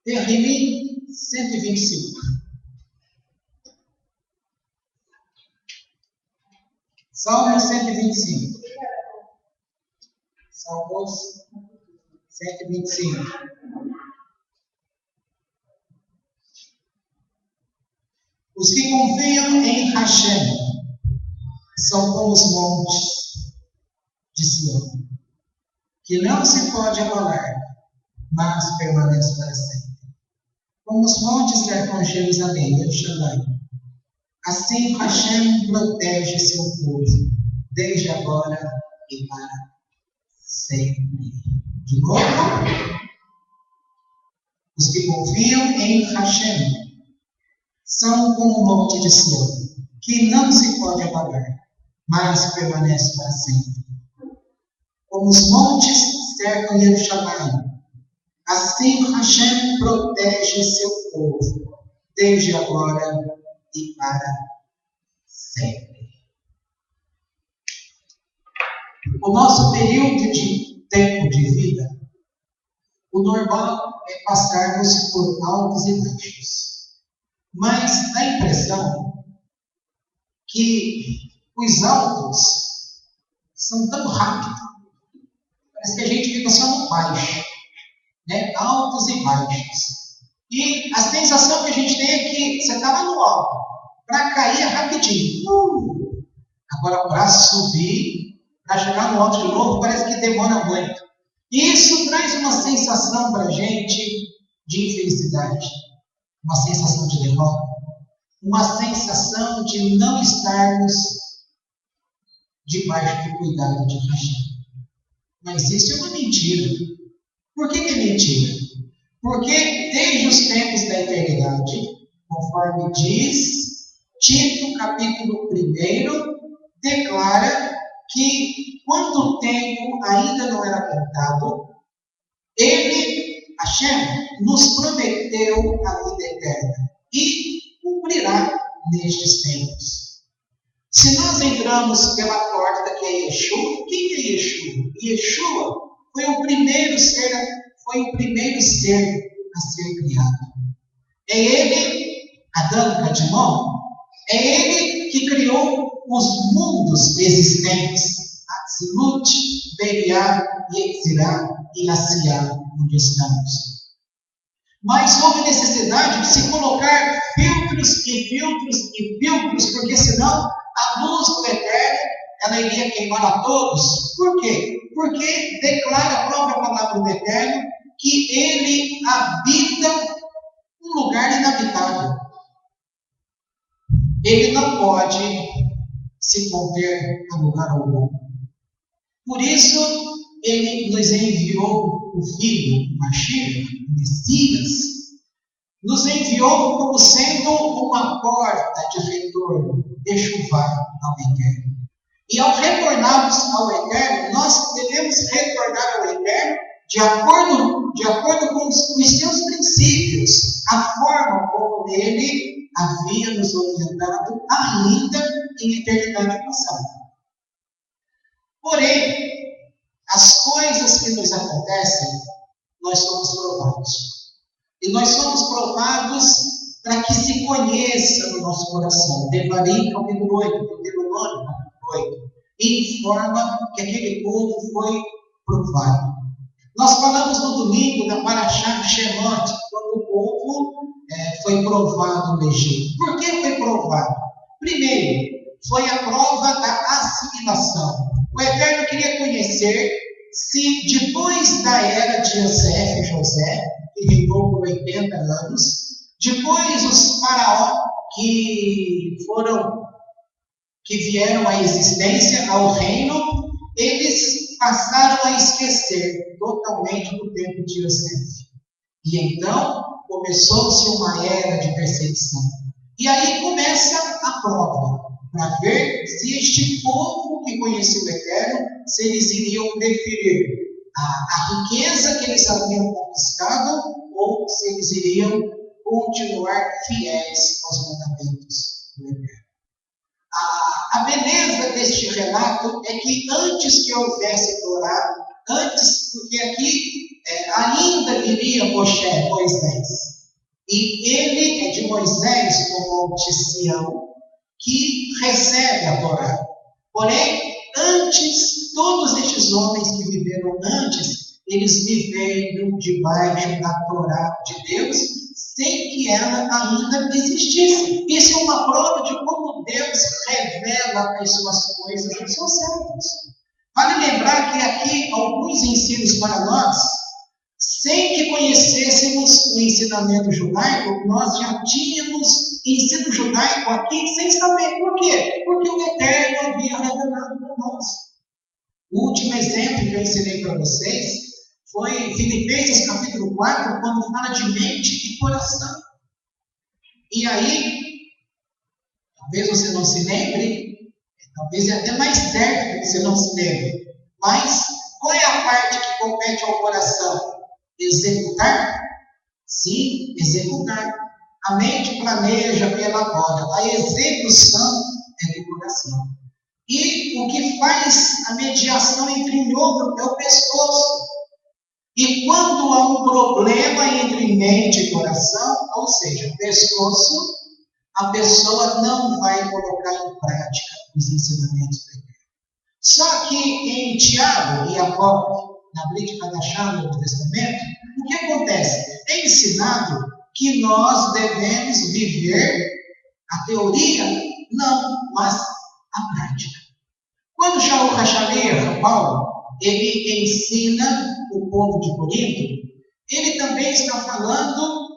Tehillim 125. Salmo 125. Salmos 125. Os que confiam em Hashem são como os montes de Sião, que não se pode abalar, mas permanece para sempre. Como os montes cercam Jerusalém, Jerusalém. Assim Hashem protege seu povo, desde agora e para sempre. De novo, os que confiam em Hashem são como o monte de Sião, que não se pode abalar, mas permanece para sempre. Como os montes cercam Jerusalém, assim Hashem protege seu povo, desde agora e para sempre. O nosso período de tempo de vida, o normal é passarmos por altos e baixos. Mas dá a impressão que os altos são tão rápidos. Parece que a gente fica só no baixo, né? Altos e baixos. E a sensação que a gente tem é que você está lá no alto, para cair é rapidinho. Agora, para subir, para chegar no alto de novo, parece que demora muito. E isso traz uma sensação para a gente de infelicidade, uma sensação de derrota, uma sensação de não estarmos debaixo do cuidado de Hashem. Mas isso é uma mentira. Por que é mentira? Porque desde os tempos da eternidade, conforme diz Tito, capítulo 1, declara que quando o tempo ainda não era contado, ele, Hashem, nos prometeu a vida eterna e cumprirá nestes tempos. Se nós entramos pela porta que é Yeshua, quem é Yeshua? Yeshua foi o primeiro ser a ser criado. É ele, Adão Kadmon, é ele que criou os mundos existentes, Atzilut, Beriá, Yetzirá e Asiá, onde estamos. Mas houve necessidade de se colocar filtros e filtros e filtros, porque senão a luz do Eterno ela iria queimar a todos. Por quê? Porque declara a própria palavra do Eterno que ele habita um lugar inabitável. Ele não pode se conter a lugar algum. Por isso, ele nos enviou o Filho, Mashiach, Messias, nos enviou como sendo uma porta de retorno, de chuvar ao Eterno. E ao retornarmos ao Eterno, nós devemos retornar ao Eterno de acordo com os seus princípios, a forma como ele havia nos orientado ainda em eternidade passada. Porém, as coisas que nos acontecem, nós somos provados. E nós somos provados para que se conheça no nosso coração. Devarim, capítulo 8, Deuteronômio, capítulo 8, informa que aquele povo foi provado. Nós falamos no domingo da Parashá Shemot, quando o povo foi provado no Egito. Por que foi provado? Primeiro, foi a prova da assimilação. O Eterno queria conhecer se depois da era de José, que reinou por 80 anos, depois os faraós que vieram à existência, ao reino, eles passaram a esquecer totalmente do tempo de José. E então, começou-se uma era de perseguição. E aí começa a prova, para ver se este povo que conheceu o Eterno, se eles iriam preferir a riqueza que eles haviam conquistado, ou se eles iriam continuar fiéis aos mandamentos. do Eterno. A beleza deste relato é que antes que houvesse Torá, antes, porque aqui ainda viria Moisés, e ele é de Moisés, no Monte Sião, que recebe a Torá. Porém, antes, todos estes homens que viveram antes, eles viveram debaixo da Torá de Deus, sem que ela ainda existisse. Isso é uma prova de como Deus revela as suas coisas nos seus servos. Vale lembrar que aqui alguns ensinos para nós, sem que conhecêssemos o ensinamento judaico, nós já tínhamos ensino judaico aqui sem saber. Por quê? Porque o Eterno havia revelado para nós. O último exemplo que eu ensinei para vocês foi Filipenses capítulo 4, quando fala de mente e coração. E aí, talvez você não se lembre, talvez é até mais certo que você não se lembre, mas qual é a parte que compete ao coração? Executar? Sim, executar. A mente planeja, elabora. A execução é do coração. E o que faz a mediação entre um e outro é o pescoço. E quando há um problema entre mente e coração, ou seja, pescoço, a pessoa não vai colocar em prática os ensinamentos da igreja. Só que em Tiago e Jacó, na Brit Hadashah do Novo Testamento, o que acontece? É ensinado que nós devemos viver a teoria, não, mas a prática. Quando Shaul HaShalach, Paulo, ele ensina o povo de Corinto, ele também está falando,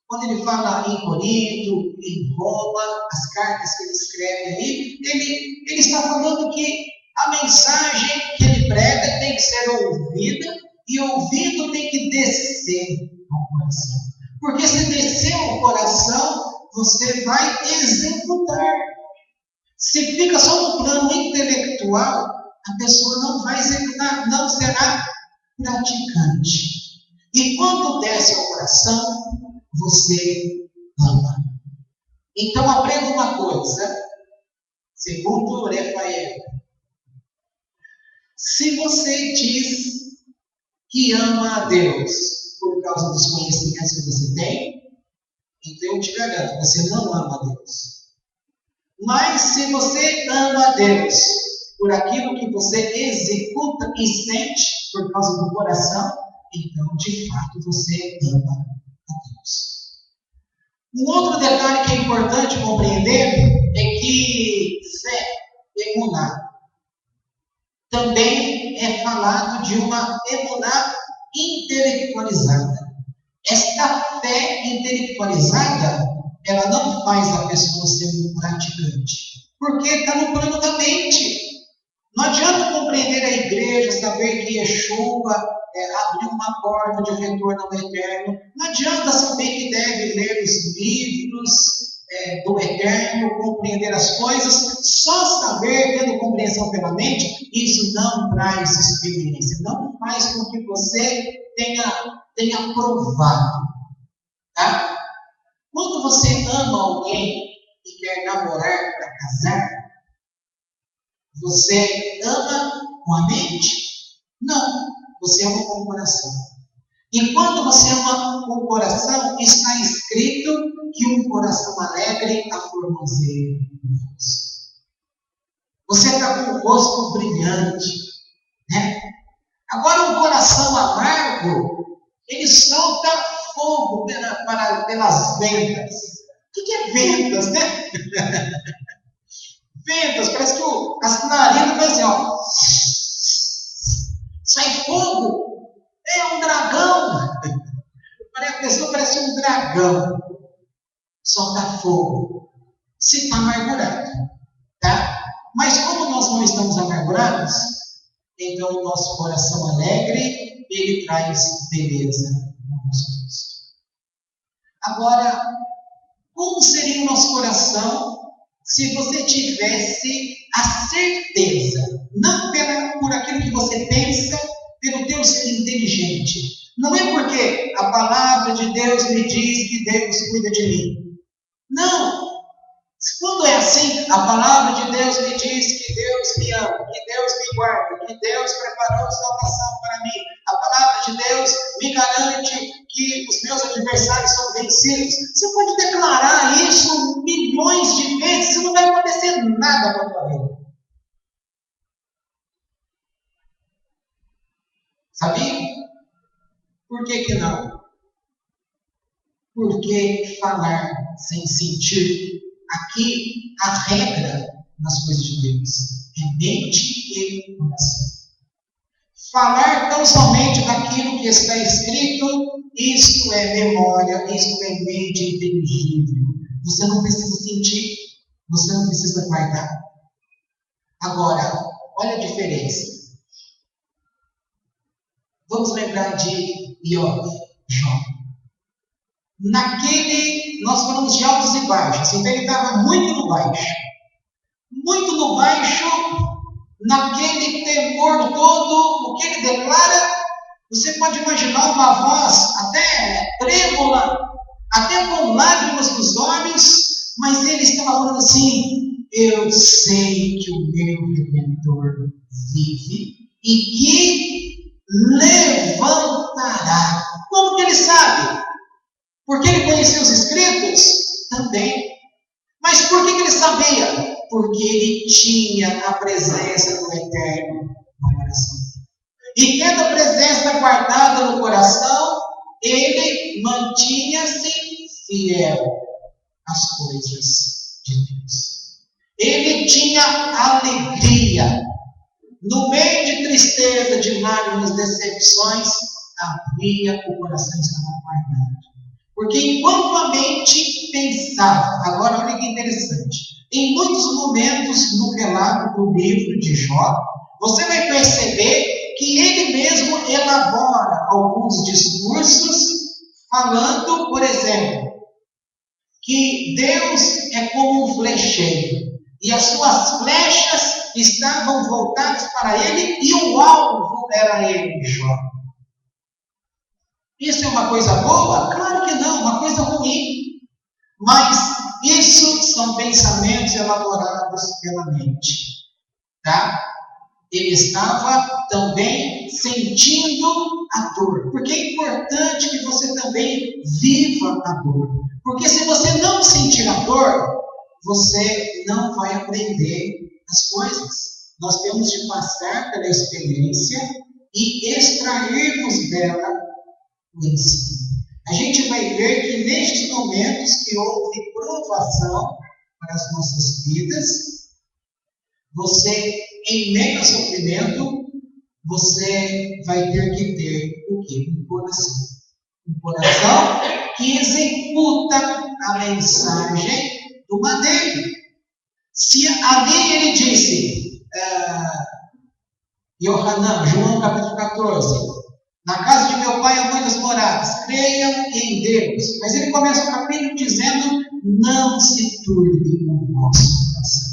quando ele fala em Corinto, em Roma, as cartas que ele escreve aí, ele está falando que a mensagem que ele prega tem que ser ouvida, e ouvido tem que descer ao coração. Porque se descer ao coração, você vai executar. Se fica só no plano intelectual, a pessoa não vai executar, não será praticante. E quando desce ao coração, você ama. Então aprenda uma coisa, segundo Rafael. Se você diz que ama a Deus por causa dos conhecimentos que você tem, então eu te garanto, você não ama a Deus. Mas se você ama a Deus por aquilo que você executa e sente por causa do coração, então de fato você ama a Deus. Um outro detalhe que é importante compreender é que fé, emuná, também é falado de uma emuná intelectualizada. Esta fé intelectualizada, ela não faz a pessoa ser um praticante, porque está no plano da mente. Não adianta compreender a igreja, saber que Yeshua abriu uma porta de retorno ao Eterno. Não adianta saber que deve ler os livros do Eterno, compreender as coisas. Só saber, tendo compreensão pela mente, isso não traz experiência. Não faz com que você tenha provado. Tá? Quando você ama alguém e quer namorar para casar, você ama com a mente? Não, você ama com o coração. E quando você ama com o coração, está escrito que um coração alegre aformoseia o rosto. Você está com o rosto brilhante, né? Agora, um coração amargo, ele solta fogo pelas ventas. O que é ventas, né? Ventas, parece que as narinas fazem assim, ó. Sai fogo. É um dragão. A pessoa parece um dragão. Solta fogo. Se está amargurado. Tá? Mas como nós não estamos amargurados, então o nosso coração alegre, ele traz beleza no nosso rosto. Agora, como seria o nosso coração se você tivesse a certeza, não por aquilo que você pensa, pelo teu ser inteligente. Não é porque a palavra de Deus me diz que Deus cuida de mim. Não. Quando é assim, a palavra de Deus me diz que Deus me ama, que Deus me guarda, que Deus preparou salvação para mim. A palavra de Deus me garante que os meus adversários são vencidos. Você pode declarar isso milhões de vezes, não vai acontecer nada com a tua vida. Sabia? Por que não? Porque falar sem sentir. Aqui, a regra nas coisas de Deus é mente e coração. Falar tão somente daquilo que está escrito, isto é memória, isto é mente inteligível. Você não precisa sentir, você não precisa guardar. Agora, olha a diferença. Vamos lembrar de Jó. Nós falamos de altos e baixos, então ele estava muito no baixo. Muito no baixo, naquele temor todo, o que ele declara, você pode imaginar uma voz até trêmula, até com lágrimas nos olhos, mas ele estava falando assim: eu sei que o meu Redentor vive e que levantará. Como que ele sabe? Porque ele conhecia os Escritos? Também. Mas por que ele sabia? Porque ele tinha a presença do Eterno no coração. E tendo a presença guardada no coração, ele mantinha-se fiel às coisas de Deus. Ele tinha alegria. No meio de tristeza, de lágrimas, decepções, havia o coração estava guardado. Porque enquanto a mente pensava, agora olha que interessante, em muitos momentos no relato do livro de Jó, você vai perceber que ele mesmo elabora alguns discursos, falando, por exemplo, que Deus é como um flecheiro, e as suas flechas estavam voltadas para ele, e o alvo era ele, Jó. Isso é uma coisa boa? Claro que não, uma coisa ruim. Mas isso são pensamentos elaborados pela mente. Tá? Ele estava também sentindo a dor. Porque é importante que você também viva a dor. Porque se você não sentir a dor, você não vai aprender as coisas. Nós temos de passar pela experiência e extrairmos dela o ensino. A gente vai ver que nestes momentos que houve provação para as nossas vidas, você, em meio ao sofrimento, você vai ter que ter o quê? Um coração. Um coração que executa a mensagem do madeiro. Se ali ele disse, João capítulo 14, na casa de meu pai há muitas moradas, creiam em Deus. Mas ele começa o capítulo dizendo, não se turbe o vosso coração.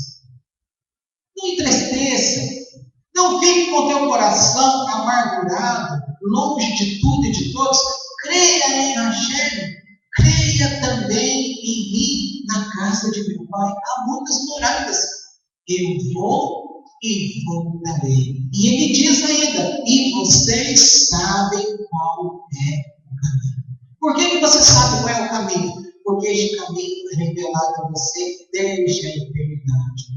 Não entristeça. Não fique com o teu coração amargurado, longe de tudo e de todos. Creia em Hashem. Creia também em mim, na casa de meu pai há muitas moradas. Eu vou e voltarei. E ele diz ainda, e vocês sabem qual é o caminho. Por que você sabe qual é o caminho? Porque este caminho é revelado a você desde a eternidade.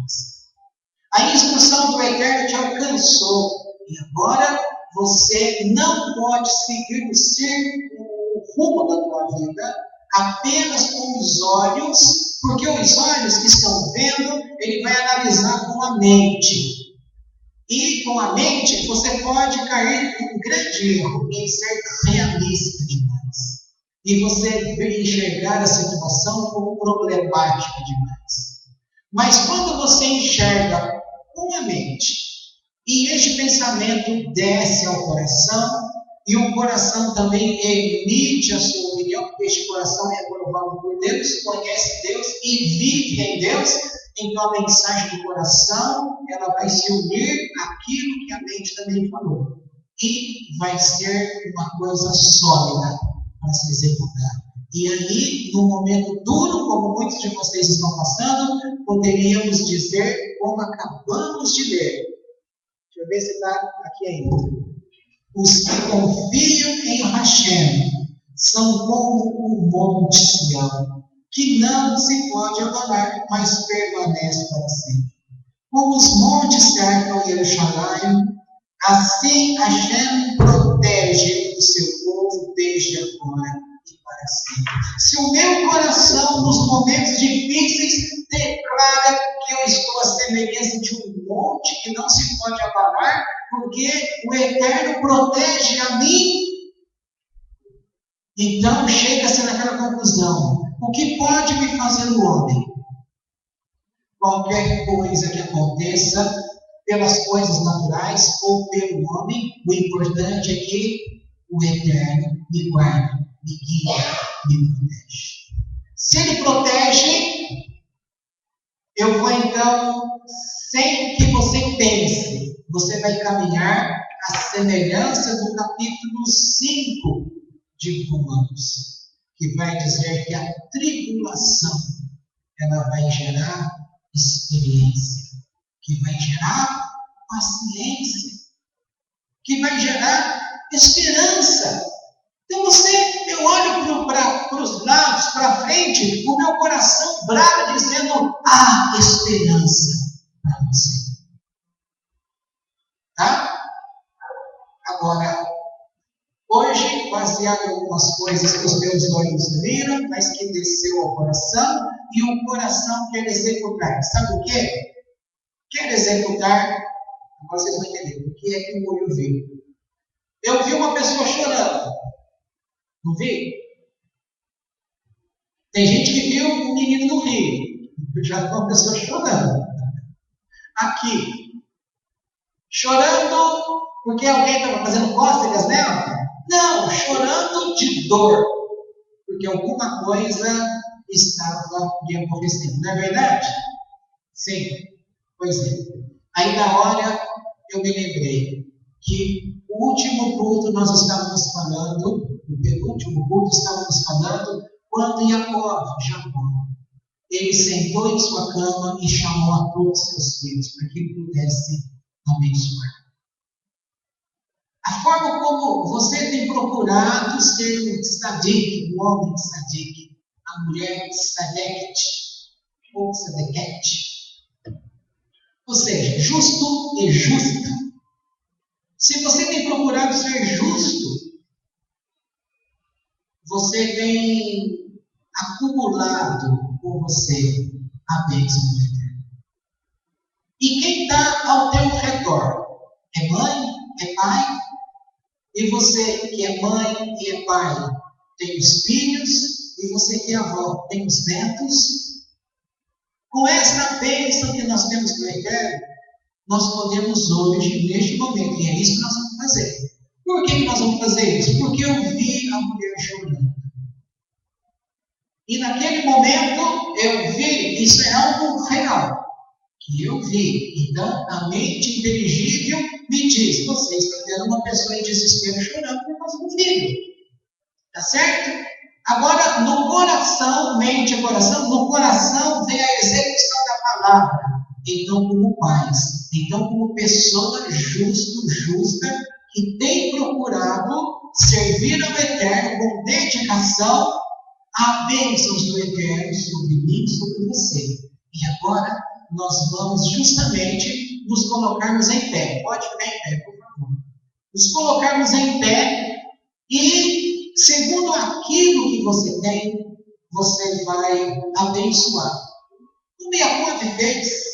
A instrução do Eterno te alcançou. E agora você não pode seguir o rumo da tua vida apenas com os olhos, porque os olhos que estão vendo, ele vai analisar com a mente. E com a mente, você pode cair em um grande erro, em ser realista demais. E você enxergar a situação como problemática demais. Mas quando você enxerga com a mente, e este pensamento desce ao coração, e o coração também emite a sua opinião, porque este coração é aprovado por Deus, conhece Deus e vive em Deus, então a mensagem do coração, ela vai se unir àquilo que a mente também falou. E vai ser uma coisa sólida para se executar. E aí, num momento duro, como muitos de vocês estão passando, poderíamos dizer, como acabamos de ler. Deixa eu ver se está aqui ainda. Os que confiam em Hashem são como o monte Sião, que não se pode abalar, mas permanece para sempre. Como os montes cercam Jerusalém, assim Hashem protege o seu povo desde agora e para sempre. Se o meu coração, nos momentos difíceis, declara que eu estou à semelhança de um monte que não se pode abalar, porque o Eterno protege a mim, então chega-se naquela conclusão: o que pode me fazer o homem? Qualquer coisa que aconteça, pelas coisas naturais ou pelo homem, o importante é que o Eterno me guarda, me guia, me protege. Se Ele protege, eu vou então, sem que você pense, você vai caminhar à semelhança do capítulo 5 de Romanos, que vai dizer que a tribulação, ela vai gerar experiência, que vai gerar paciência, que vai gerar esperança. Então eu olho para os lados, para frente, o meu coração brava dizendo: há esperança para você. Tá? Agora, hoje, baseado em algumas coisas que os meus olhos viram, mas que desceu ao coração, e o coração quer executar. Sabe o quê? Quer executar, agora vocês vão entender o que é que o olho viu. Eu vi uma pessoa chorando. Não vi? Tem gente que viu um menino no rio. Eu já vi uma pessoa chorando. Aqui. Chorando porque alguém estava fazendo cócegas nela? Não, chorando de dor. Porque alguma coisa estava lhe aborrecendo. Não é verdade? Sim. Pois é. Aí na hora eu me lembrei que o último culto nós estávamos falando, o penúltimo culto estávamos falando, quando Jacó, ele sentou em sua cama e chamou a todos os seus filhos para que ele pudesse abençoar. A forma como você tem procurado ser um tzadik, um homem tzadik, a mulher tzadeket, ou tzadeket, ou seja, justo e justa. Se você tem procurado ser justo, você tem acumulado por você a bênção do Eterno. E quem está ao teu redor? É mãe? É pai? E você que é mãe e é pai, tem os filhos, e você que é avó, tem os netos. Com essa bênção que nós temos do Eterno, nós podemos hoje, neste momento, e é isso que nós vamos fazer. Por que nós vamos fazer isso? Porque eu vi a mulher chorando. E naquele momento, eu vi, isso é algo real, que eu vi. Então, a mente inteligível me diz: você está vendo uma pessoa em desespero chorando por causa do filho. Tá certo? Agora, no coração, mente e coração, no coração vem a execução da palavra. Então, como pais, então, como pessoa justa, que tem procurado servir ao Eterno com dedicação, há bênçãos do Eterno sobre mim e sobre você. E agora, nós vamos justamente nos colocarmos em pé. Pode ficar em pé, por favor. Nos colocarmos em pé e, segundo aquilo que você tem, você vai abençoar. Como Jacó fez?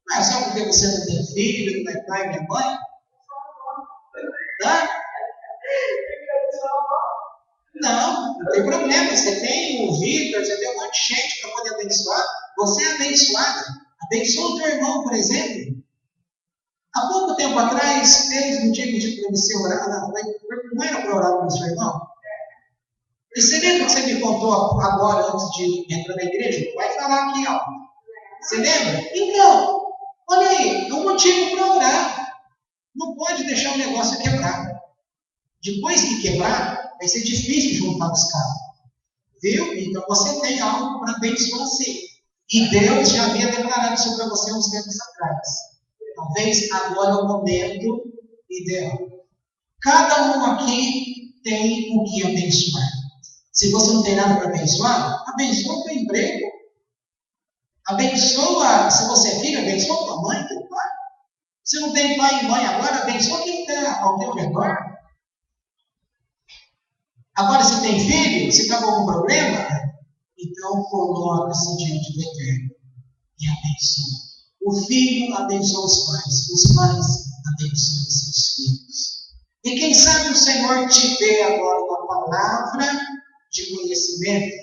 Não é só porque você não tem filho, não é pai, não é mãe? Tá? Não tem problema. Você tem o Victor, você tem um monte de gente para poder abençoar. Você é abençoada. Abençoa o teu irmão, por exemplo. Há pouco tempo atrás, eles me tinham para você orar. Não era para orar pelo seu irmão? E você lembra que você me contou agora, antes de entrar na igreja? Vai falar aqui, ó. Você lembra? Então, olha aí, é um motivo para orar. Não pode deixar o negócio quebrar. Depois que quebrar, vai ser difícil juntar os cabos. Viu? Então você tem algo para abençoar sim. E Deus já havia declarado isso para você uns tempos atrás. Talvez agora é o momento ideal. Cada um aqui tem o que abençoar. Se você não tem nada para abençoar, abençoa o teu emprego. Abençoa, se você é filho, abençoa tua mãe, teu pai. Se não tem pai e mãe agora, abençoa quem está ao teu redor. Agora, se tem filho, se está com algum problema, então coloca-se diante do Eterno e abençoa. O filho abençoa os pais abençoam seus filhos. E quem sabe o Senhor te dê agora uma palavra de conhecimento,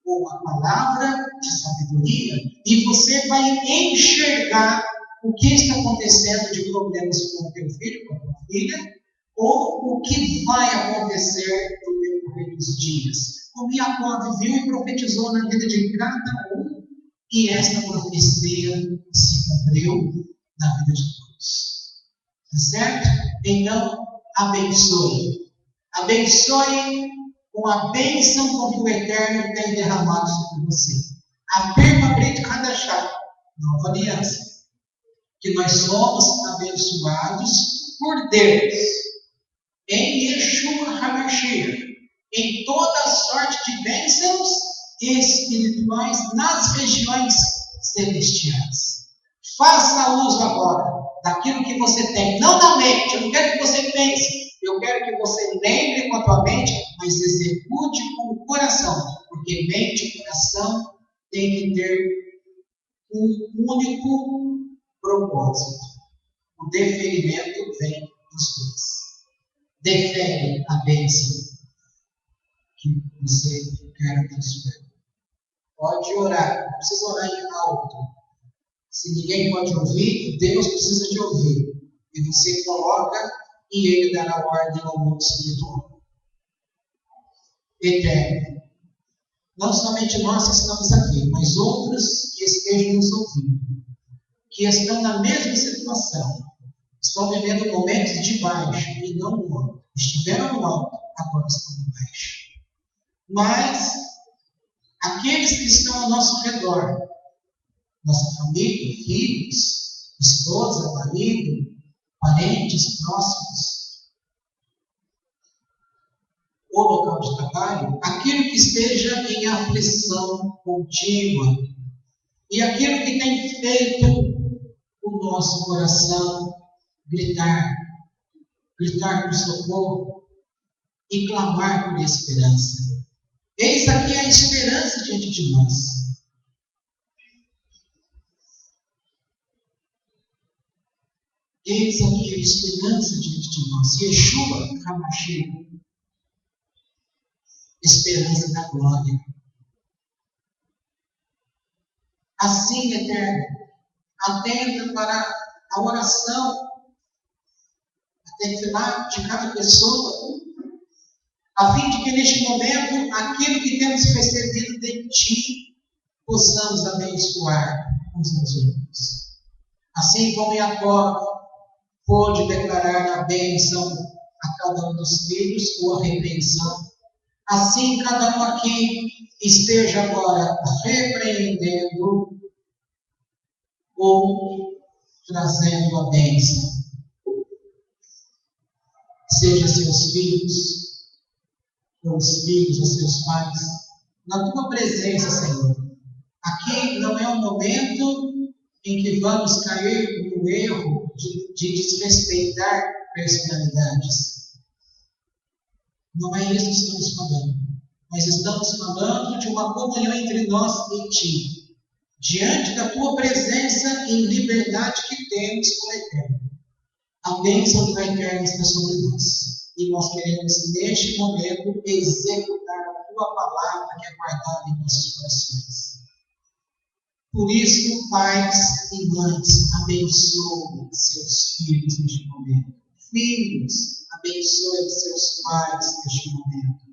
ou uma palavra de sabedoria, e você vai enxergar o que está acontecendo de problemas com o teu filho, com a tua filha, ou o que vai acontecer no decorrer dos dias. Como Jacó viu e profetizou na vida de cada um, e esta profecia se cumpriu na vida de todos. Tá certo? Então, abençoe. Abençoe com a bênção com que o Eterno tem derramado sobre você. Afirma Brit Hadashah, nova aliança, que nós somos abençoados por Deus, em Yeshua HaMashiach, em toda sorte de bênçãos espirituais nas regiões celestiais. Faça uso agora daquilo que você tem, não da mente. Eu não quero que você pense, eu quero que você lembre com a tua mente, mas execute com o coração, porque mente e coração tem que ter um único propósito. O deferimento vem dos dois. Defere a bênção que você quer abençoar. Pode orar, não precisa orar em alto. Se ninguém pode ouvir, Deus precisa de ouvir. E você coloca e Ele dará ordem ao mundo espiritual. Eterno. Não somente nós que estamos aqui, mas outros que estejam nos ouvindo, que estão na mesma situação, estão vivendo momentos de baixo e não no alto. Estiveram no alto, agora estão no baixo. Mas aqueles que estão ao nosso redor, nossa família, filhos, esposa, marido, parentes próximos, ou local de trabalho, aquilo que esteja em aflição contínua e aquilo que tem feito o nosso coração gritar por socorro e clamar por esperança. Eis aqui a esperança diante de nós. Eis aqui a esperança diante de nós. Yeshua HaMashiach, esperança da glória. Assim, Eterno, atenta para a oração, atenta de cada pessoa, a fim de que neste momento, aquilo que temos recebido de Ti, possamos abençoar uns aos outros. Assim como Jacó pôde declarar a bênção a cada um dos filhos, ou a repreensão, assim cada um aqui esteja agora repreendendo ou trazendo a bênção. Seja seus filhos, ou os filhos dos seus pais, na tua presença, Senhor. Aqui não é um momento em que vamos cair no erro de desrespeitar personalidades. Não é isso que estamos falando. Mas estamos falando de uma comunhão entre nós e Ti, diante da Tua presença em liberdade que temos com o Eterno. A bênção do Eterno está sobre nós. E nós queremos, neste momento, executar a Tua palavra que é guardada em nossos corações. Por isso, pais e mães, abençoem seus filhos neste momento. Filhos, abençoem seus pais neste momento.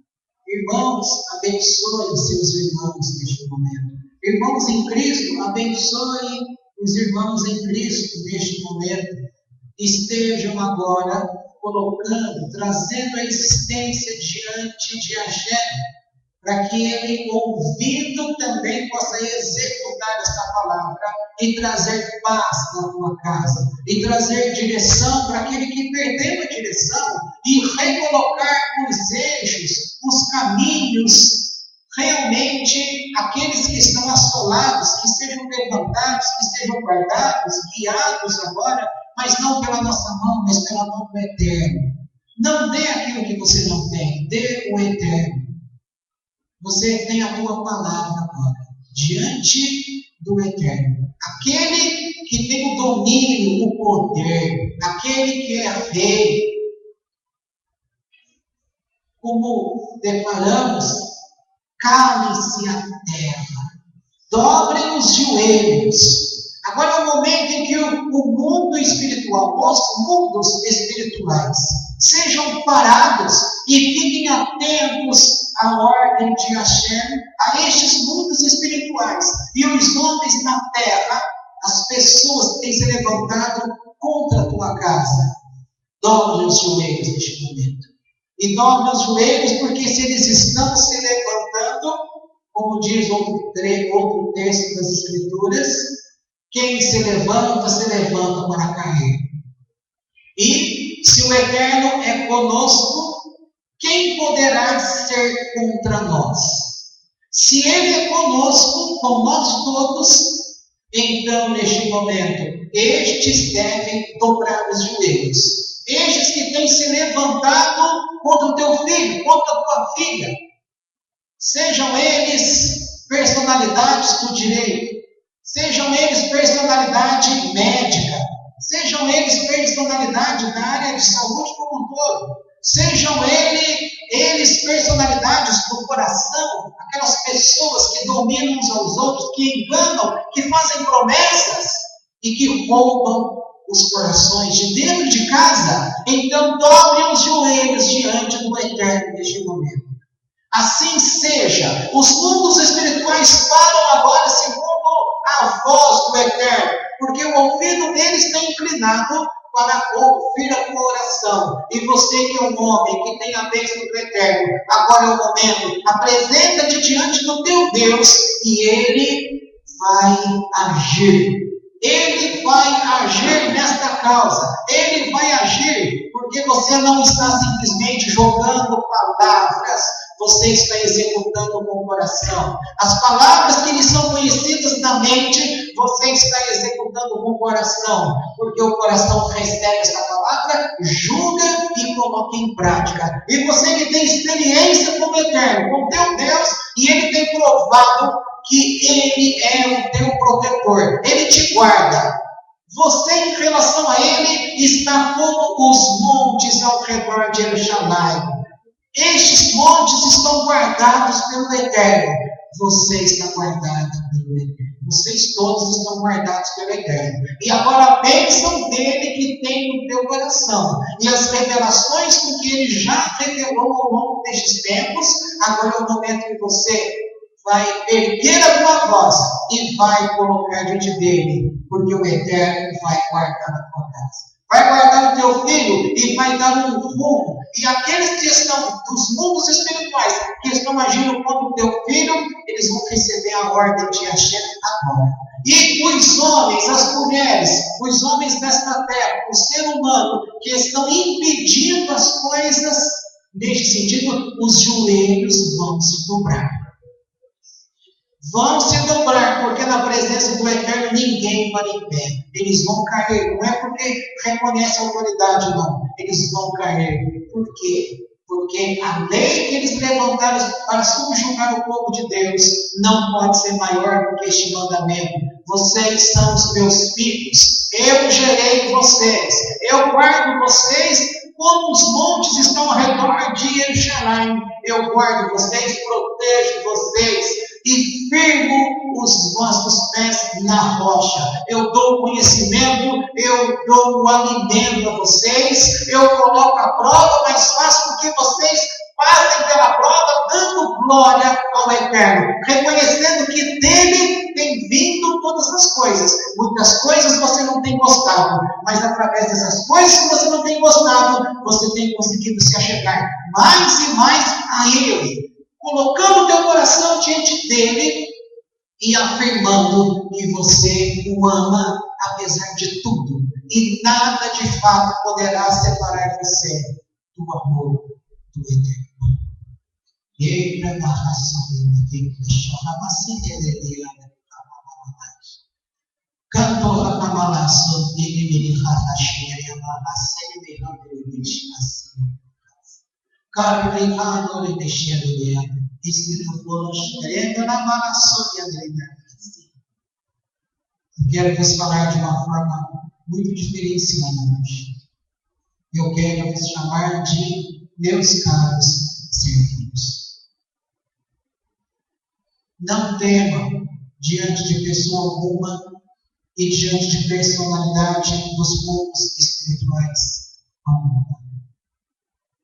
Irmãos, abençoem seus irmãos neste momento. Irmãos em Cristo, abençoem os irmãos em Cristo neste momento. Estejam agora colocando, trazendo a existência diante de Agé, para que ele, ouvindo, também possa executar esta palavra e trazer paz na tua casa, e trazer direção para aquele que perdeu a direção, e recolocar os eixos, os caminhos, realmente aqueles que estão assolados, que sejam levantados, que sejam guardados, guiados agora, mas não pela nossa mão, mas pela mão do Eterno. Não dê aquilo que você não tem, dê o Eterno. Você tem a tua palavra agora, diante do Eterno. Aquele que tem o domínio, o poder, aquele que é rei. Como declaramos, cale-se a terra, dobrem os joelhos. Agora é o momento em que o mundo espiritual, os mundos espirituais, sejam parados e fiquem atentos à ordem de Hashem, a estes mundos espirituais. E os homens na terra, as pessoas que têm se levantado contra a tua casa, dobrem os joelhos neste momento. E dobrem os joelhos, porque se eles estão se levantando, como diz outro texto das Escrituras, quem se levanta para cair. E se o Eterno é conosco, quem poderá ser contra nós? Se Ele é conosco, com nós todos, então neste momento, estes devem dobrar os joelhos. Estes que têm se levantado contra o teu filho, contra a tua filha, sejam eles personalidades do direito, sejam eles personalidade médica, sejam eles personalidade da área de saúde como um todo, sejam eles personalidades do coração, aquelas pessoas que dominam uns aos outros, que enganam, que fazem promessas e que roubam os corações de dentro de casa. Então dobrem os joelhos diante do Eterno neste momento. Assim seja. Os mundos espirituais param agora segundo a voz do Eterno, porque o ouvido deles está inclinado para ouvir a tua oração. E você que é um homem que tem a bênção do Eterno, agora é o momento, apresenta-te diante do teu Deus e Ele vai agir. Ele vai agir nesta causa. Ele vai agir porque você não está simplesmente jogando palavras, você está executando com o coração. As palavras que lhe são conhecidas na mente, você está executando com o coração, porque o coração recebe esta palavra, julga e coloca em prática. E você que tem experiência com o Eterno, com o teu Deus, e Ele tem provado que Ele é o teu protetor, Ele te guarda. Você, em relação a Ele, está como os montes ao redor de El-Shaddai. Estes montes estão guardados pelo Eterno. Você está guardado pelo Eterno. Vocês todos estão guardados pelo Eterno. E agora a bênção dele que tem no teu coração, e as revelações com que Ele já revelou ao longo destes tempos, agora é o momento que você vai erguer a tua voz e vai colocar diante dele, porque o Eterno vai guardar a tua casa. Vai guardar o teu filho e vai dar um rumo. E aqueles que estão dos mundos espirituais, que estão agindo contra o teu filho, eles vão receber a ordem de Hashem agora. E os homens, as mulheres, os homens desta terra, o ser humano, que estão impedindo as coisas, neste sentido, os joelhos vão se dobrar. Vão se dobrar, porque na presença do Eterno ninguém para em pé. Eles vão cair, não é porque reconhece a autoridade, não. Eles vão cair. Por quê? Porque a lei que eles levantaram para subjugar o povo de Deus não pode ser maior do que este mandamento. Vocês são os meus filhos. Eu gerei vocês. Eu guardo vocês como os montes estão ao redor de El-Shaddai. Eu guardo vocês, protejo vocês e firmo os vossos pés na rocha. Eu dou o conhecimento, eu dou o alimento a vocês, eu coloco a prova, mas faço com que vocês passem pela prova, dando glória ao Eterno, reconhecendo que dele tem vindo todas as coisas. Muitas coisas você não tem gostado, mas através dessas coisas que você não tem gostado, você tem conseguido se achegar mais e mais a Ele. colocando o teu coração diante dele e afirmando que você o ama apesar de tudo. E nada de fato poderá separar você do amor do Eterno. Eita na raça dele, chama dele, canto a camalação dele, me ratacheia, Carregando e mexendo dele, Espírito Santo, chegando na malaçoia dele. Quero vos falar de uma forma muito diferenciada hoje. Eu quero vos chamar de meus caros servidores. Não temam diante de pessoa alguma e diante de personalidade dos povos espirituais.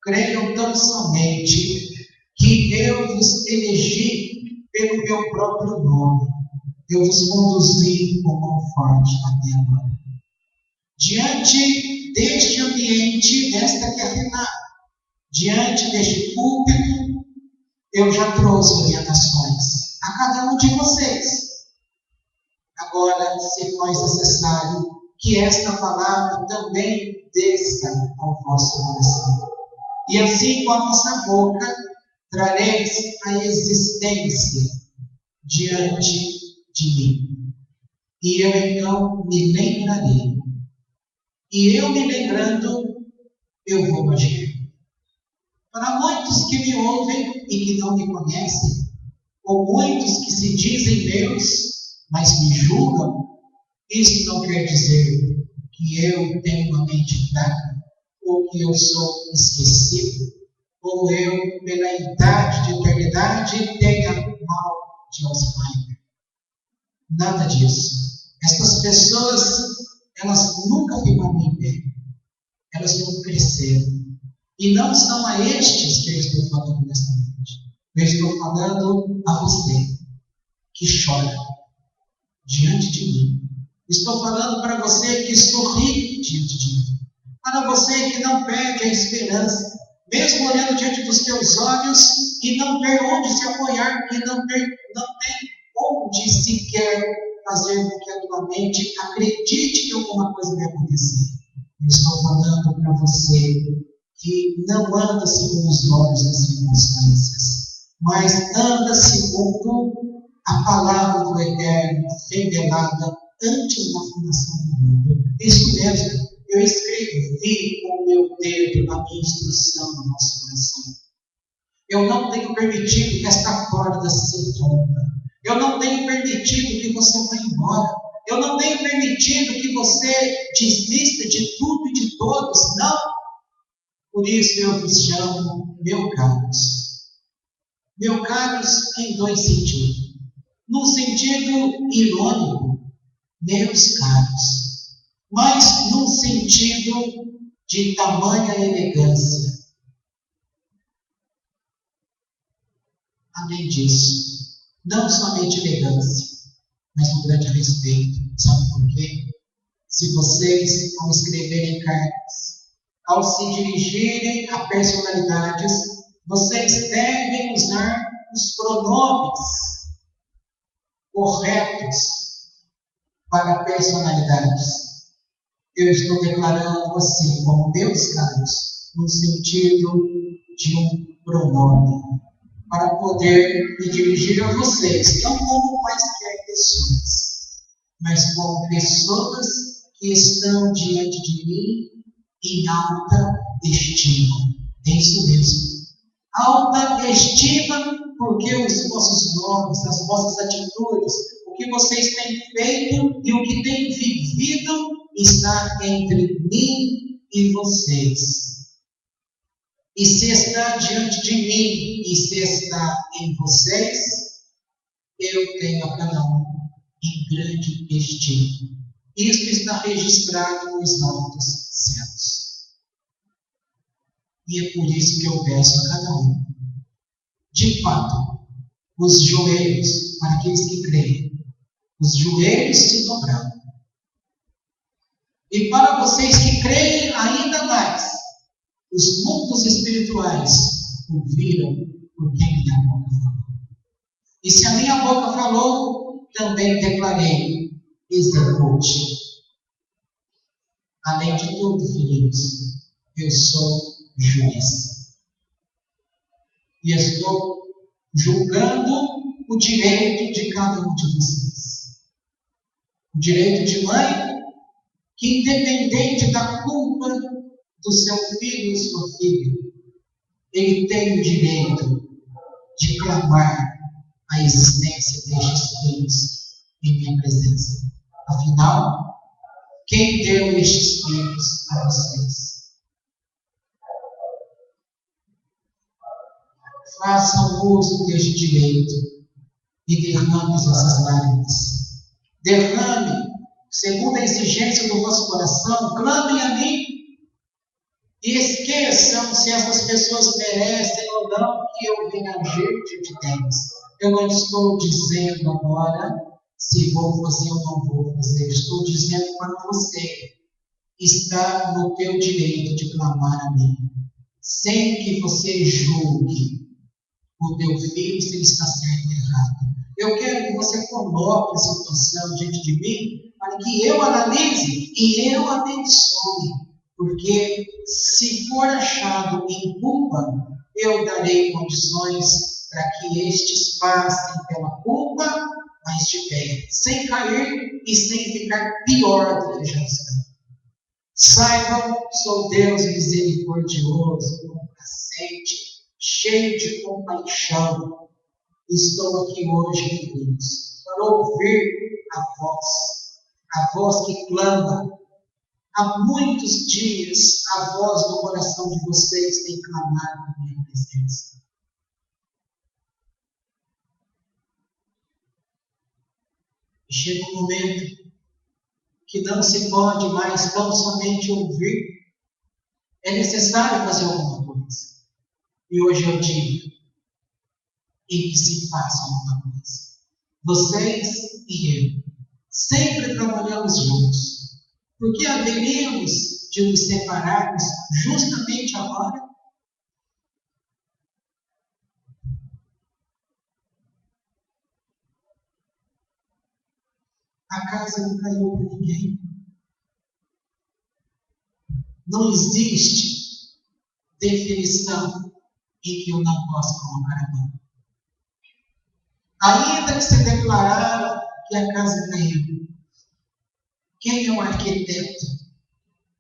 Creiam tão somente que eu vos elegi pelo meu próprio nome. Eu vos conduzi com mão forte até agora. Diante deste ambiente, desta terra, diante deste púlpito, eu já trouxe orientações a cada um de vocês. Agora, se for necessário, que esta palavra também desça ao vosso coração. E assim, com a vossa boca, trareis a existência diante de mim. E eu então me lembrarei. E eu me lembrando, eu vou agir. Para muitos que me ouvem e que não me conhecem, ou muitos que se dizem meus, mas me julgam, isso não quer dizer que eu tenho uma mente fraca, ou que eu sou esquecido, ou eu, pela idade de eternidade, tenha mal de Alzheimer. Nada disso. Estas pessoas, elas nunca ficaram em pé. Elas não cresceram. E não são a estes que eu estou falando nesta noite. Eu estou falando a você, que chora diante de mim. Estou falando para você que sorri diante de mim. Para você que não perde a esperança, mesmo olhando diante dos teus olhos e não ter onde se apoiar, e não tem onde sequer fazer com que a tua mente acredite que alguma coisa vai acontecer. Eu estou falando para você que não anda segundo os olhos das circunstâncias, mas anda segundo a palavra do Eterno revelada antes da fundação do mundo. Isso mesmo, eu escrevi com o meu dedo a minha instrução no nosso coração. Eu não tenho permitido que esta corda se rompa. Eu não tenho permitido que você vá embora. Eu não tenho permitido que você desista de tudo e de todos. Não. Por isso eu vos chamo, meus caros. Meus caros em dois sentidos. No sentido irônico, meus caros. Mas num sentido de tamanha elegância. Além disso, não somente elegância, mas um grande respeito. Sabe por quê? Se vocês, ao escreverem cartas, ao se dirigirem a personalidades, vocês devem usar os pronomes corretos para personalidades. Eu estou declarando assim, como meus caros, no sentido de um pronome, para poder me dirigir a vocês, não como quaisquer pessoas, mas como pessoas que estão diante de mim em alta estima. É isso mesmo. Alta estima, porque os vossos nomes, as vossas atitudes, o que vocês têm feito e o que têm vivido está entre mim e vocês. E se está diante de mim e se está em vocês, eu tenho a cada um em grande estima. Isto está registrado nos altos céus. E é por isso que eu peço a cada um, de fato, os joelhos, para aqueles que creem, os joelhos se dobrarão. E para vocês que creem ainda mais, os mundos espirituais ouviram porque minha boca falou. E se a minha boca falou, também declarei, execute. Além de tudo, filhos, eu sou juiz. E estou julgando o direito de cada um de vocês. O direito de mãe, que independente da culpa do seu filho ou sua filha, ele tem o direito de clamar a existência destes filhos em minha presença. Afinal, quem deu estes filhos a vocês? Façam uso deste direito e derrame as vossas lágrimas. Derrame, segundo a exigência do vosso coração, clamem a mim e esqueçam se essas pessoas merecem ou não que eu venha agir diante delas. Eu não estou dizendo agora se vou fazer ou não vou fazer. Estou dizendo para você, está no teu direito de clamar a mim, sem que você julgue o teu filho se ele está certo ou errado. Eu quero que você coloque a situação diante de mim, para que eu analise e eu abençoe. Porque se for achado em culpa, eu darei condições para que estes passem pela culpa, mas de pé, sem cair e sem ficar pior do que já estão. Saibam, sou Deus misericordioso, complacente, cheio de compaixão. Estou aqui hoje, filhos, para ouvir a voz que clama. Há muitos dias a voz do coração de vocês tem clamado na minha presença. E chega um momento que não se pode mais tão somente ouvir. É necessário fazer alguma coisa. E hoje é o dia em que se faça alguma coisa. Vocês e eu sempre trabalhamos juntos. Por que haveríamos de nos separarmos justamente agora? A casa não caiu para ninguém. Não existe definição em que eu não possa colocar a mão. Ainda que se declarar que a casa caiu, quem é o arquiteto?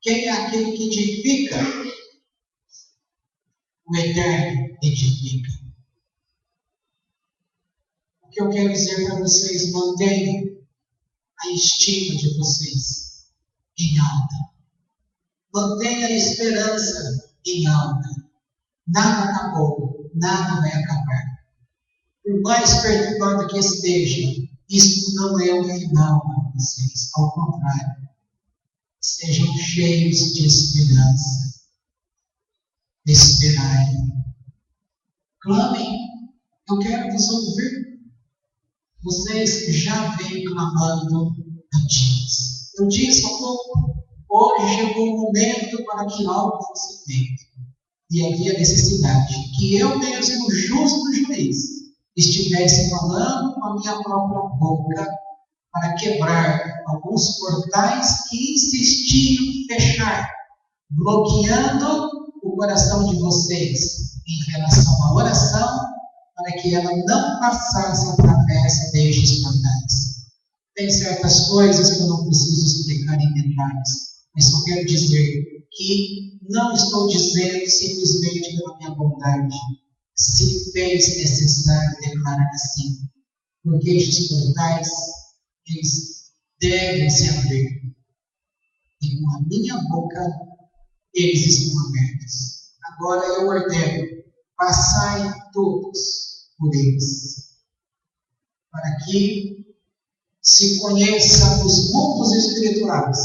Quem é aquele que edifica? O Eterno edifica. O que eu quero dizer para vocês, mantenham a estima de vocês em alta. Mantenha a esperança em alta. Nada acabou, nada vai acabar. Por mais perturbado que esteja, isso não é o final para vocês. Ao contrário, sejam cheios de esperança. Esperai. Clamem. Eu quero vos ouvir. Vocês já vêm clamando a Deus. Eu disse há pouco, hoje chegou o momento para que algo fosse feito. E havia necessidade que eu mesmo, justo juiz, estivesse falando com a minha própria boca para quebrar alguns portais que insistiam em fechar, bloqueando o coração de vocês em relação à oração, para que ela não passasse através destes portais. Tem certas coisas que eu não preciso explicar em detalhes, mas só quero dizer que não estou dizendo simplesmente pela minha bondade, se fez necessário declarar assim, porque estes portais, eles devem se abrir, e com a minha boca, eles estão abertos. Agora eu ordeno, passai todos por eles, para que se conheça os mundos espirituais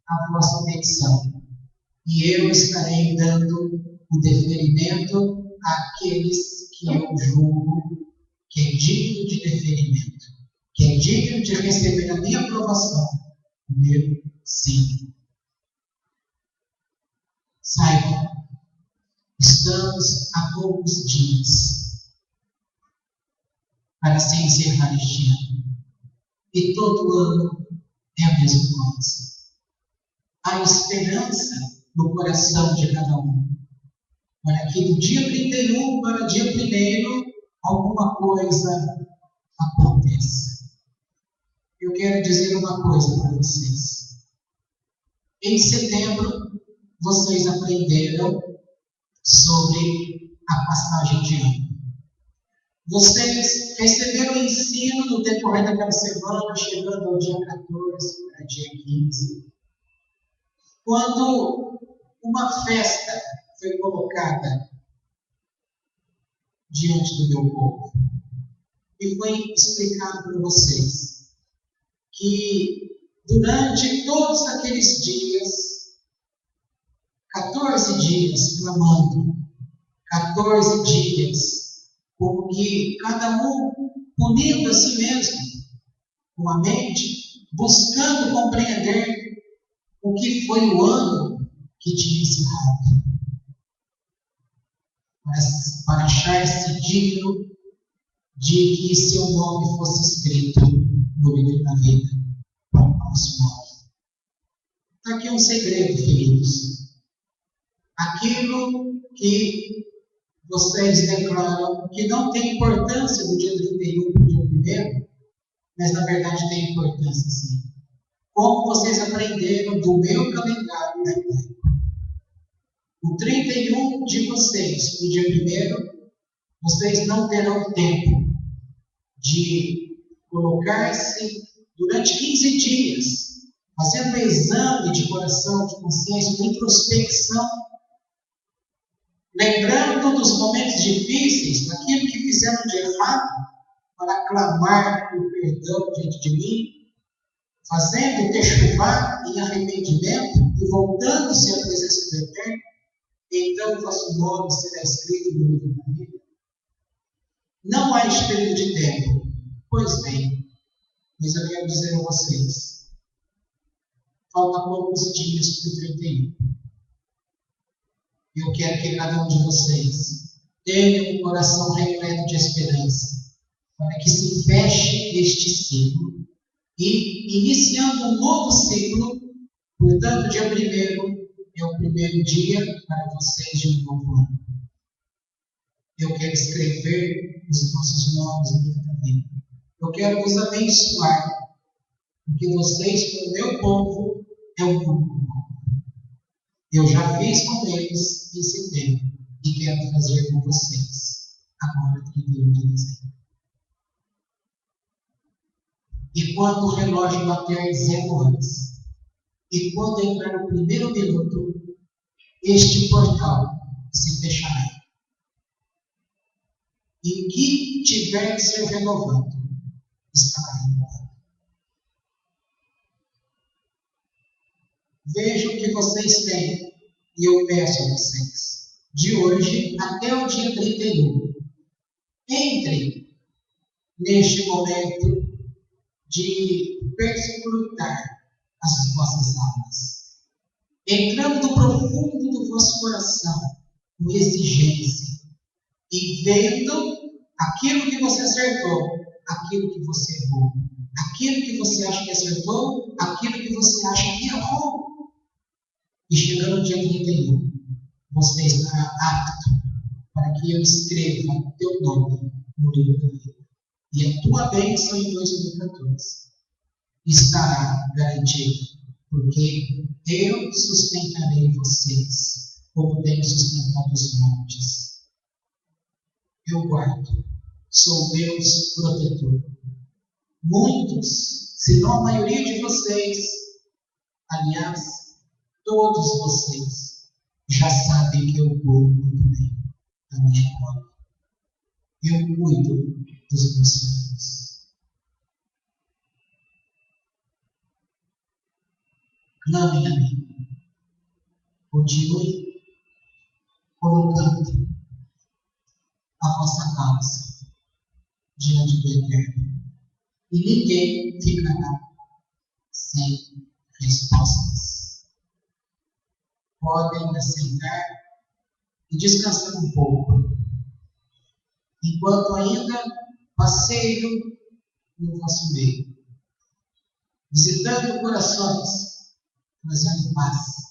a vossa petição, e eu estarei dando o deferimento àqueles que eu julgo que é digno de deferimento, que é digno de receber a minha aprovação, o meu sim. Saibam, estamos há poucos dias para se encerrar este ano. E todo ano é a mesma coisa. Há esperança no coração de cada um, para que do dia 31 para o dia 1º alguma coisa aconteça. Eu quero dizer uma coisa para vocês. Em setembro, vocês aprenderam sobre a passagem de ano. Vocês receberam ensino no decorrer daquela semana, chegando ao dia 14 para dia 15. Quando uma festa foi colocada diante do meu povo, e foi explicado para vocês que durante todos aqueles dias, 14 dias clamando, 14 dias, como que cada um punindo a si mesmo, com a mente, buscando compreender o que foi o ano que tinha encerrado, para achar-se digno de que seu nome fosse escrito no livro da vida para o próximo ano. Está aqui um segredo, queridos. Aquilo que vocês declaram que não tem importância do dia 31 para o dia 1º, mas na verdade tem importância sim. Como vocês aprenderam do meu calendário judaico. O 31 de vocês, no dia 1º, vocês não terão tempo de colocar-se durante 15 dias, fazendo um exame de coração, de consciência, uma introspecção, lembrando dos momentos difíceis, daquilo que fizeram de errado, para clamar por perdão diante de mim, fazendo techuvá em arrependimento e voltando-se à presença do Eterno, então o vosso nome será escrito no livro da vida. Não há este período de tempo. Pois bem, mas eu quero dizer a vocês, falta poucos dias para o 31. Eu quero que cada um de vocês tenha um coração repleto de esperança, para que se feche este ciclo e, iniciando um novo ciclo, portanto, dia 1º é o primeiro dia para vocês de um novo ano. Eu quero escrever os nossos nomes no livro da vida. Eu quero vos abençoar, porque vocês, como meu povo, é um único povo. Eu já fiz com eles em setembro e quero fazer com vocês agora, 31 de dezembro. E quando o relógio bater 0 horas, e quando entrar no primeiro minuto, este portal se fechará. E o que tiver de ser renovado, estará renovado. Vejam o que vocês têm, e eu peço a vocês, de hoje até o dia 31, entre neste momento de perscrutar as vossas almas, entrando no profundo do vosso coração, com exigência, e vendo aquilo que você acertou, aquilo que você errou, aquilo que você acha que acertou, aquilo que você acha que errou. E chegando no dia 31, você estará apto para que eu escreva teu nome no livro da vida. E a tua bênção em 2014 estará garantida, porque eu sustentarei vocês, como tenho sustentado os montes. Eu guardo, sou Deus protetor. Muitos, se não a maioria de vocês, aliás, todos vocês, já sabem que eu cuido muito bem da minha cobra. Eu cuido dos meus filhos. Clamem a mim. Continue colocando a vossa causa diante do Eterno. E ninguém ficará sem respostas. Podem assentar e descansar um pouco, enquanto ainda passeio no vosso meio, visitando corações, trazendo paz.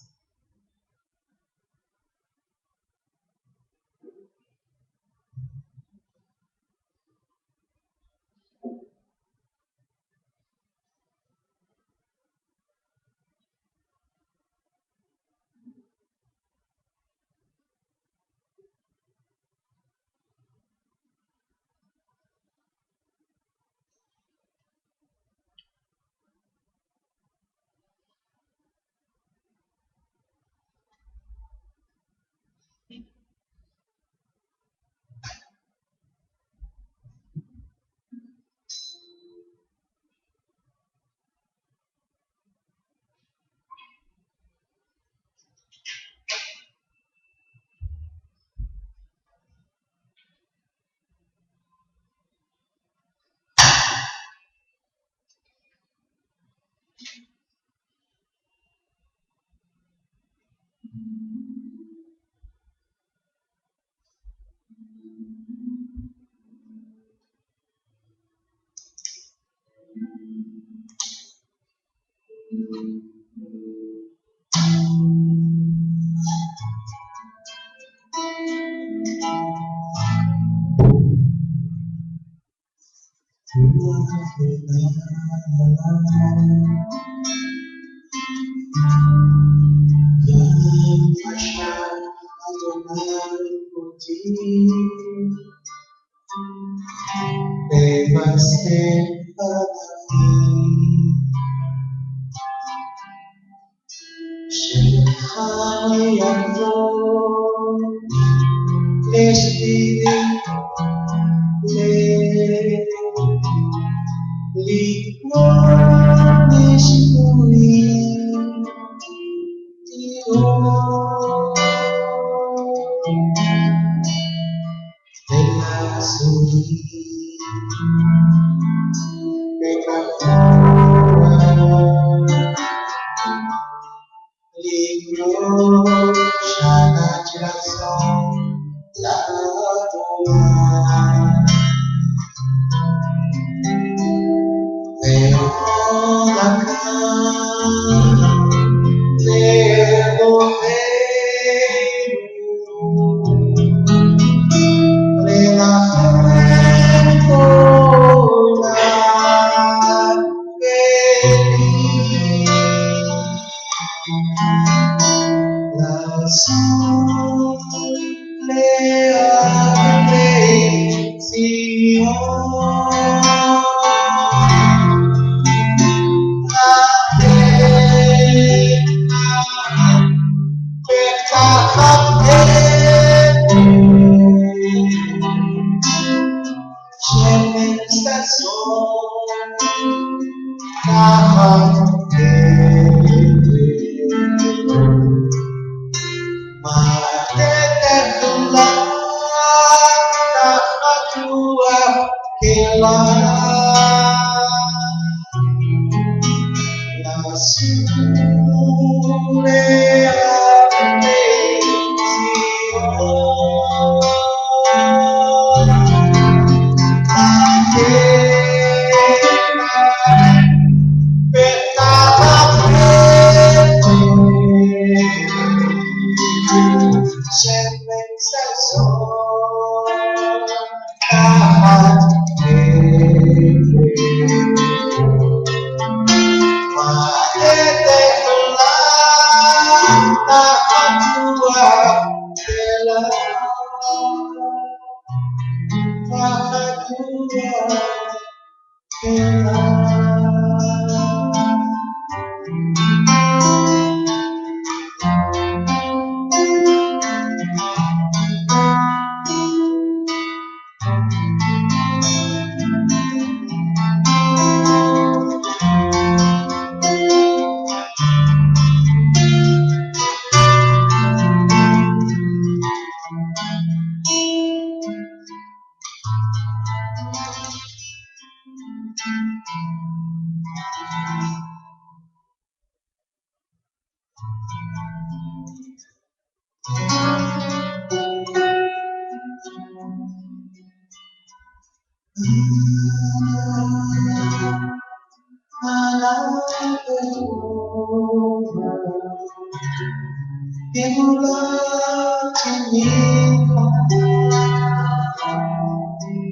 e no lar de mim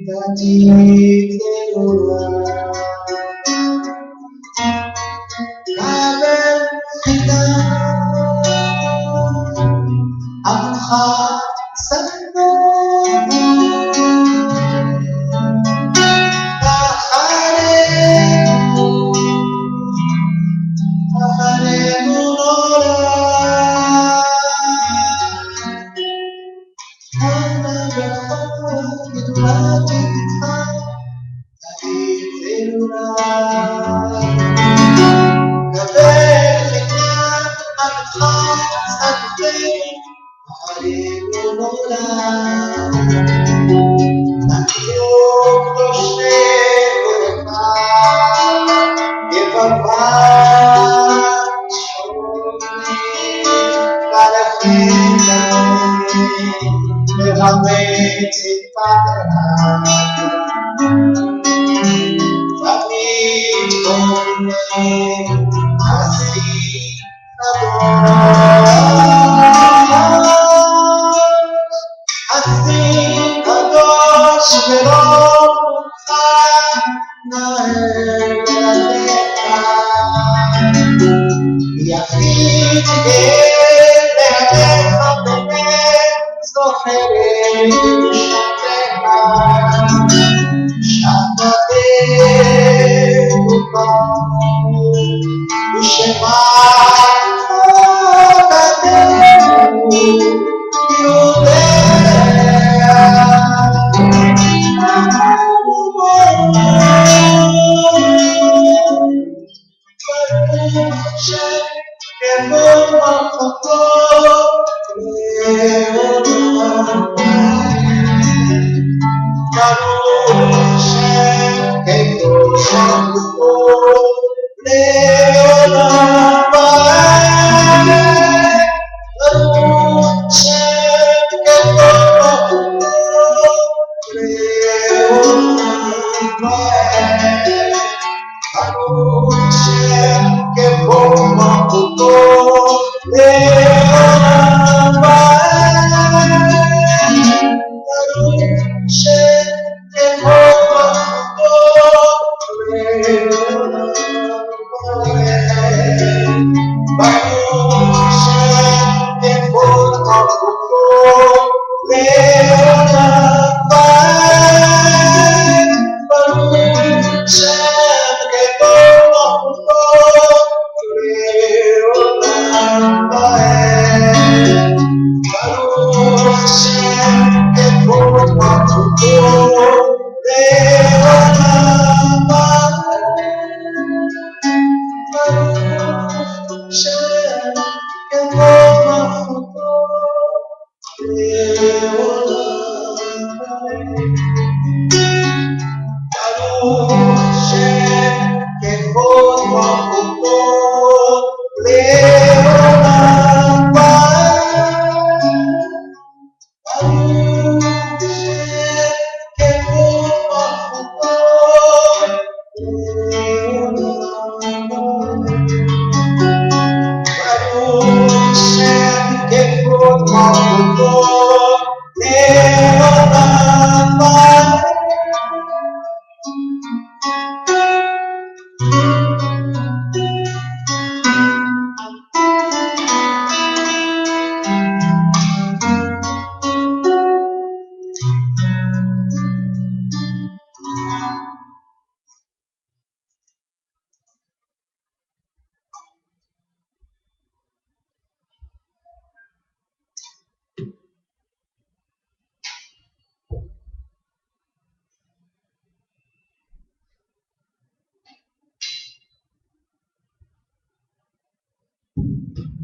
da te orar. Cabe ficar a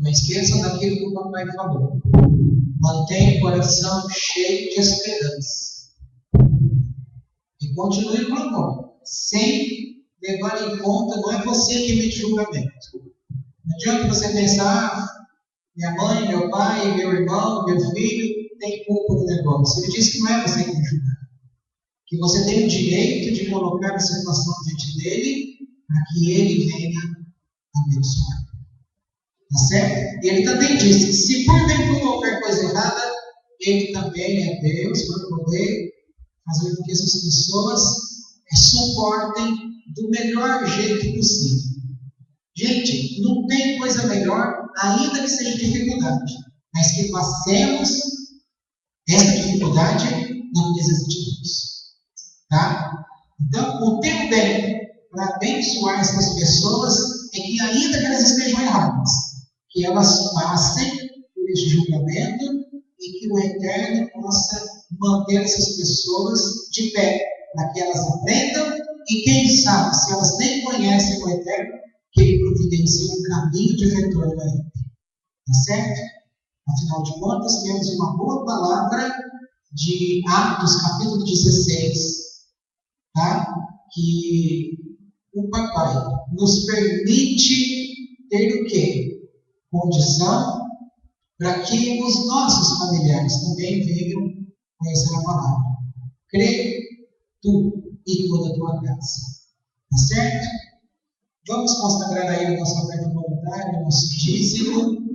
Não esqueçam daquilo que o papai falou. Mantenha o coração cheio de esperança. E continue com amor, sem levar em conta, não é você que emite julgamento. Não adianta você pensar, minha mãe, meu pai, meu irmão, meu filho tem culpa do negócio. Ele disse que não é você que tem que julgar. Que você tem o direito de colocar a situação diante dele para que ele venha abençoar. Tá certo? Ele também disse que se porventura houver coisa errada, ele também é Deus para poder fazer com que essas pessoas suportem do melhor jeito possível. Gente, não tem coisa melhor, ainda que seja dificuldade, mas que passemos essa dificuldade na presença de Deus. Tá? Então, o teu bem para abençoar essas pessoas é que, ainda que elas estejam erradas, que elas passem por esse julgamento e que o Eterno possa manter essas pessoas de pé, para que elas aprendam e, quem sabe, se elas nem conhecem o Eterno, que Ele providencie um caminho de retorno a Ele. Tá certo? Afinal de contas, temos uma boa palavra de Atos, capítulo 16, tá? Que o Papai nos permite ter o quê? Condição para que os nossos familiares também venham conhecer a palavra. Crê tu e toda a tua casa. Tá certo? Vamos consagrar a Ele a nossa oferta voluntária, nosso dízimo,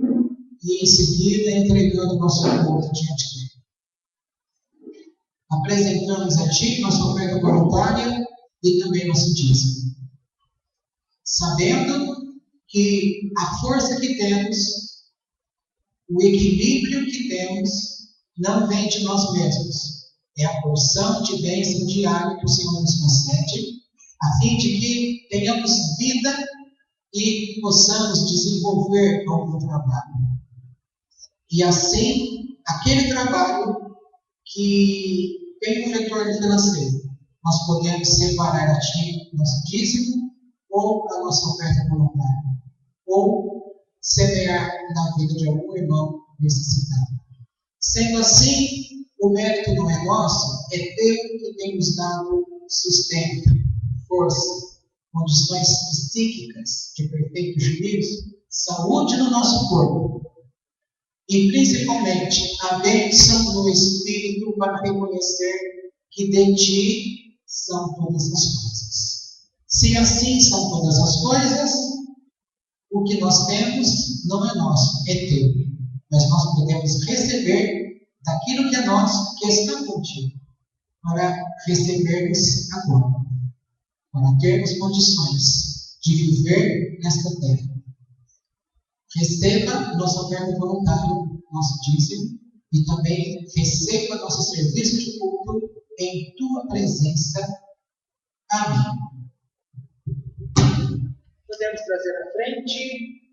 e em seguida entregando o nosso corpo diante dele. Apresentamos a Ti nossa oferta voluntária e também nosso dízimo. Sabendo que a força que temos, o equilíbrio que temos, não vem de nós mesmos. É a porção de bênção diária que o Senhor nos concede, a fim de que tenhamos vida e possamos desenvolver algum trabalho. E assim, aquele trabalho que tem um retorno financeiro, nós podemos separar a Ti nosso dízimo ou a nossa oferta voluntária, ou semear na vida de algum irmão necessitado. Sendo assim, o mérito não é nosso, é Deus que tem nos dado sustento, força, condições psíquicas de perfeito juízo, saúde no nosso corpo e principalmente a bênção do Espírito para reconhecer que de Ti são todas as coisas. Se assim são todas as coisas, o que nós temos não é nosso, é Teu. Mas nós podemos receber daquilo que é nosso, que está contigo, para recebermos agora, para termos condições de viver nesta terra. Receba nossa oferta voluntária, nosso dízimo, e também receba nosso serviço de culto em Tua presença. Amém. Podemos trazer à frente